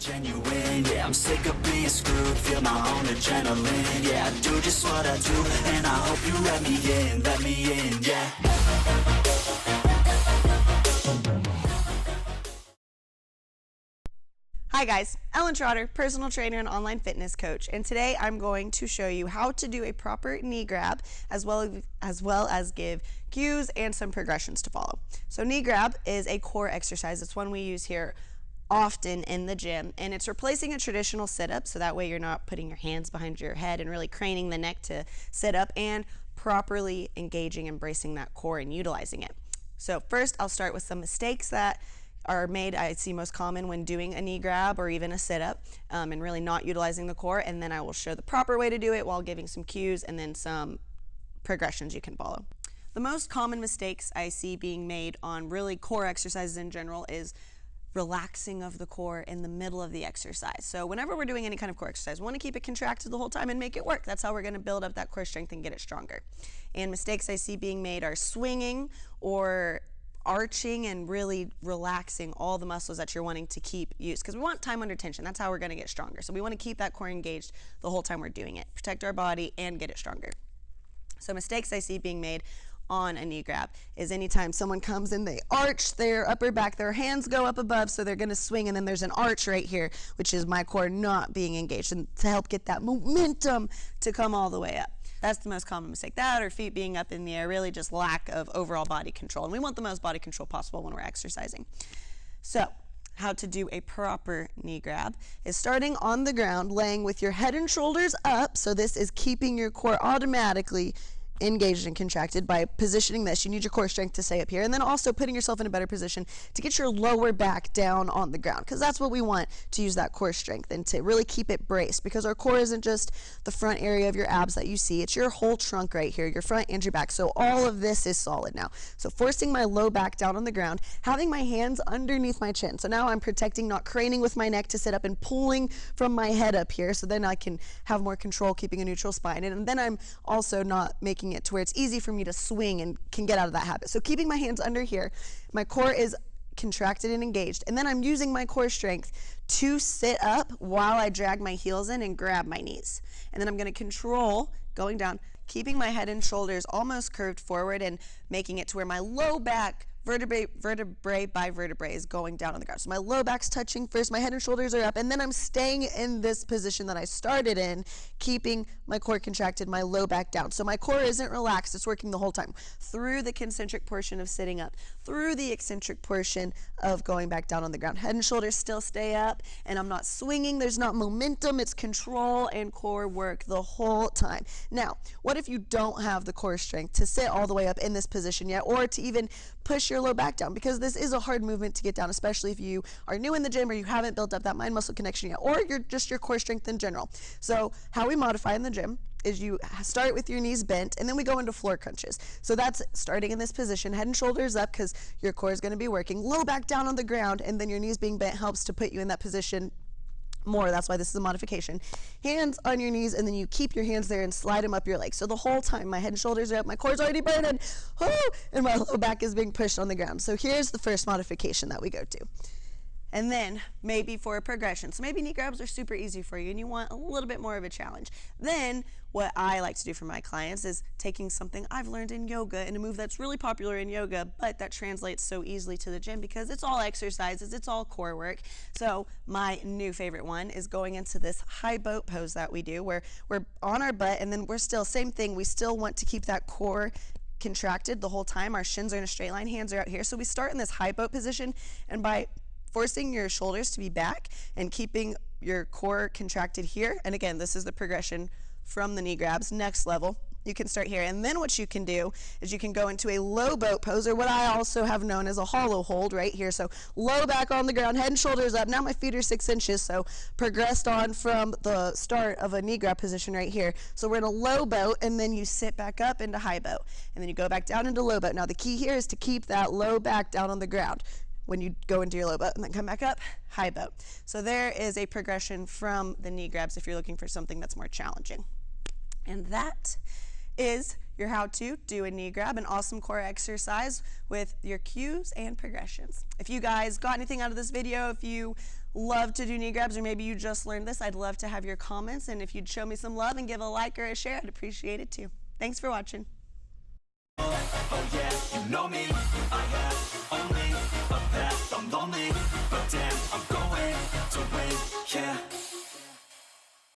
genuine, yeah, I'm sick of being screwed, feel my own adrenaline, yeah, I do just what I do, and I hope you let me in, yeah. Hi guys, Ellen Trotter, personal trainer and online fitness coach, and today I'm going to show you how to do a proper knee grab as well as give cues and some progressions to follow. So knee grab is a core exercise. It's one we use here often in the gym, and it's replacing a traditional sit-up, so that way you're not putting your hands behind your head and really craning the neck to sit up, and properly engaging and bracing that core and utilizing it. So first I'll start with some mistakes that are made, I see most common when doing a knee grab or even a sit-up, and really not utilizing the core, and then I will show the proper way to do it while giving some cues and then some progressions you can follow. The most common mistakes I see being made on really core exercises in general is relaxing of the core in the middle of the exercise. So whenever we're doing any kind of core exercise, we want to keep it contracted the whole time and make it work. That's how we're going to build up that core strength and get it stronger. And mistakes I see being made are swinging or arching and really relaxing all the muscles that you're wanting to keep used, because we want time under tension. That's how we're going to get stronger. So we want to keep that core engaged the whole time we're doing it, protect our body and get it stronger. So mistakes I see being made on a knee grab is anytime someone comes in, they arch their upper back, their hands go up above, so they're going to swing, and then there's an arch right here, which is my core not being engaged, and to help get that momentum to come all the way up. That's the most common mistake. That or feet being up in the air, really just lack of overall body control. And we want the most body control possible when we're exercising. So how to do a proper knee grab is starting on the ground, laying with your head and shoulders up. So this is keeping your core automatically engaged and contracted by positioning this. You need your core strength to stay up here, and then also putting yourself in a better position to get your lower back down on the ground, because that's what we want, to use that core strength and to really keep it braced, because our core isn't just the front area of your abs that you see, it's your whole trunk right here, your front and your back. So all of this is solid now. So forcing my low back down on the ground, having my hands underneath my chin. So now I'm protecting, not craning with my neck to sit up, and pulling from my head up here, so then I can have more control, keeping a neutral spine. And then I'm also not making it to where it's easy for me to swing and can get out of that habit. So keeping my hands under here, my core is contracted and engaged, and then I'm using my core strength to sit up while I drag my heels in and grab my knees. And then I'm going to control going down, keeping my head and shoulders almost curved forward and making it to where my low back vertebrae by vertebrae is going down on the ground. So my low back's touching first, my head and shoulders are up, and then I'm staying in this position that I started in, keeping my core contracted, my low back down. So my core isn't relaxed, it's working the whole time, through the concentric portion of sitting up, through the eccentric portion of going back down on the ground. Head and shoulders still stay up, and I'm not swinging, there's not momentum, it's control and core work the whole time. Now, what if you don't have the core strength to sit all the way up in this position yet, or to even push your low back down, because this is a hard movement to get down, especially if you are new in the gym or you haven't built up that mind muscle connection yet, or you're just your core strength in general. So how we modify in the gym is you start with your knees bent, and then we go into floor crunches. So that's starting in this position, head and shoulders up, because your core is going to be working, low back down on the ground, and then your knees being bent helps to put you in that position more. That's why this is a modification. Hands on your knees, and then you keep your hands there and slide them up your legs. So the whole time my head and shoulders are up, my core's already burning, and my low back is being pushed on the ground. So here's the first modification that we go to. And then maybe for a progression, so maybe knee grabs are super easy for you and you want a little bit more of a challenge. Then what I like to do for my clients is taking something I've learned in yoga, and a move that's really popular in yoga, but that translates so easily to the gym because it's all exercises, it's all core work. So my new favorite one is going into this high boat pose that we do, where we're on our butt, and then we're still, same thing, we still want to keep that core contracted the whole time. Our shins are in a straight line, hands are out here. So we start in this high boat position, and by forcing your shoulders to be back and keeping your core contracted here, and again, this is the progression from the knee grabs, next level, you can start here. And then what you can do is you can go into a low boat pose, or what I also have known as a hollow hold right here. So low back on the ground, head and shoulders up. Now my feet are 6 inches, so progressed on from the start of a knee grab position right here. So we're in a low boat, and then you sit back up into high boat, and then you go back down into low boat. Now the key here is to keep that low back down on the ground when you go into your low boat, and then come back up, high boat. So there is a progression from the knee grabs if you're looking for something that's more challenging. And that is your how to do a knee grab, an awesome core exercise with your cues and progressions. If you guys got anything out of this video, if you love to do knee grabs, or maybe you just learned this, I'd love to have your comments, and if you'd show me some love and give a like or a share, I'd appreciate it too. Thanks for watching. Oh yeah, you know me,